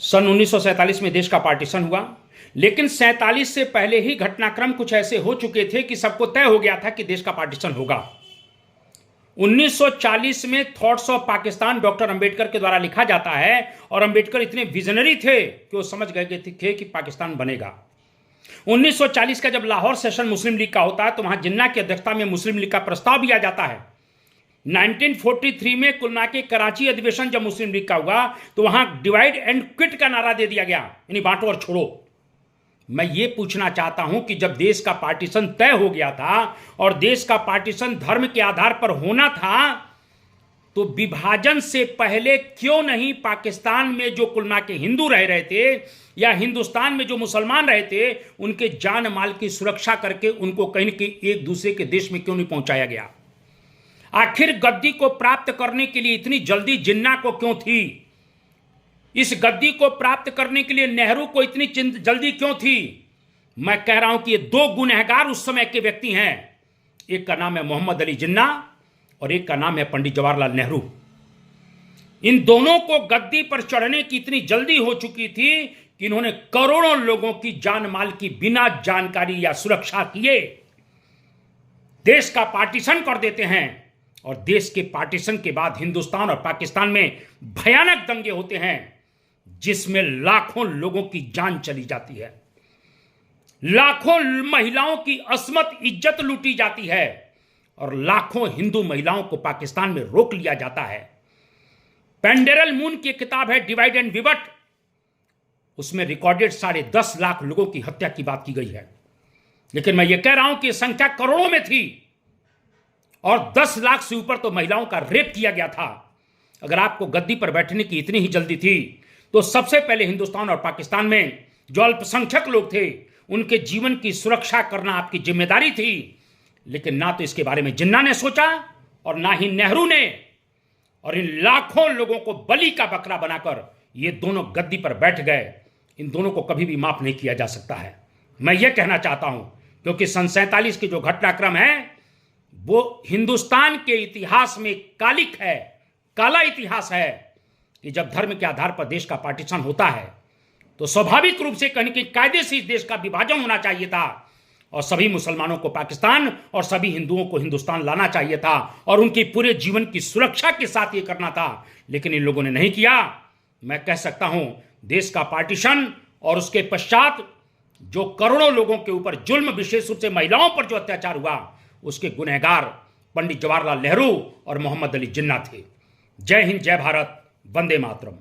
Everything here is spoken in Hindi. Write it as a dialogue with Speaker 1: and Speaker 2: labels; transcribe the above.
Speaker 1: सन 1947 में देश का पार्टीशन हुआ, लेकिन 47 से पहले ही घटनाक्रम कुछ ऐसे हो चुके थे कि सबको तय हो गया था कि देश का पार्टीशन होगा। 1940 में thoughts of Pakistan doctor Ambedkar के द्वारा लिखा जाता है, और अंबेडकर इतने विजनरी थे कि वो समझ गए थे कि पाकिस्तान बनेगा। 1940 का जब लाहौर सेशन मुस्लिम लीग का होता है तो वहां जिन्ना की अध्यक्षता में मुस्लिम लीग का प्रस्ताव भी आ जाता है। 1943 में कुलना के कराची अधिवेशन जब मुस्लिम लीग का हुआ तो वहां डिवाइड एंड क्विट का नारा दे दिया गया, यानी बांटो और छोड़ो। मैं ये पूछना चाहता हूं कि जब देश का पार्टीशन तय हो गया था और देश का पार्टीशन धर्म के आधार पर होना था, तो विभाजन से पहले क्यों नहीं पाकिस्तान में जो कुलना के हिंदू रह रहे थे या हिंदुस्तान में जो मुसलमान रहे थे, उनके जान माल की सुरक्षा करके उनको कहीं न कहीं एक दूसरे के देश में क्यों नहीं पहुंचाया गया? आखिर गद्दी को प्राप्त करने के लिए इतनी जल्दी जिन्ना को क्यों थी? इस गद्दी को प्राप्त करने के लिए नेहरू को इतनी जल्दी क्यों थी? मैं कह रहा हूं कि ये दो गुनहगार उस समय के व्यक्ति हैं। एक का नाम है मोहम्मद अली जिन्ना और एक का नाम है पंडित जवाहरलाल नेहरू। इन दोनों को गद्दी पर चढ़ने की इतनी जल्दी हो चुकी थी कि इन्होंने करोड़ों लोगों की जान माल की बिना जानकारी या सुरक्षा किए देश का पार्टीशन कर देते हैं, और देश के पार्टीशन के बाद हिंदुस्तान और पाकिस्तान में भयानक दंगे होते हैं जिसमें लाखों लोगों की जान चली जाती है, लाखों महिलाओं की अस्मत इज्जत लूटी जाती है, और लाखों हिंदू महिलाओं को पाकिस्तान में रोक लिया जाता है। पेंडेरल मून की किताब है डिवाइड एंड विवट, उसमें रिकॉर्डेड 10.5 लाख लोगों की हत्या की बात की गई है। लेकिन मैं ये कह रहा हूं कि संख्या करोड़ों में थी और 10 लाख से ऊपर तो महिलाओं का रेप किया गया था। अगर आपको गद्दी पर बैठने की इतनी ही जल्दी थी तो सबसे पहले हिंदुस्तान और पाकिस्तान में जो अल्पसंख्यक लोग थे उनके जीवन की सुरक्षा करना आपकी जिम्मेदारी थी। लेकिन ना तो इसके बारे में जिन्ना ने सोचा और ना ही नेहरू ने, और इन लाखों लोगों को बलि का बकरा बनाकर ये दोनों गद्दी पर बैठ गए। इन दोनों को कभी भी माफ नहीं किया जा सकता है। मैं ये कहना चाहता हूं क्योंकि सन 47 की जो घटनाक्रम है वो हिंदुस्तान के इतिहास में कालिक है, काला इतिहास है कि जब धर्म के आधार पर देश का पार्टीशन होता है तो स्वाभाविक रूप से कहीं कायदे से इस देश का विभाजन होना चाहिए था और सभी मुसलमानों को पाकिस्तान और सभी हिंदुओं को हिंदुस्तान लाना चाहिए था और उनके पूरे जीवन की सुरक्षा के साथ ये करना था। लेकिन इन लोगों ने नहीं किया। मैं कह सकता हूं देश का पार्टीशन और उसके पश्चात जो करोड़ों लोगों के ऊपर जुल्म, विशेष रूप से महिलाओं पर जो अत्याचार हुआ, उसके गुनहगार पंडित जवाहरलाल नेहरू और मोहम्मद अली जिन्ना थे। जय हिंद, जय भारत, वंदे मातरम।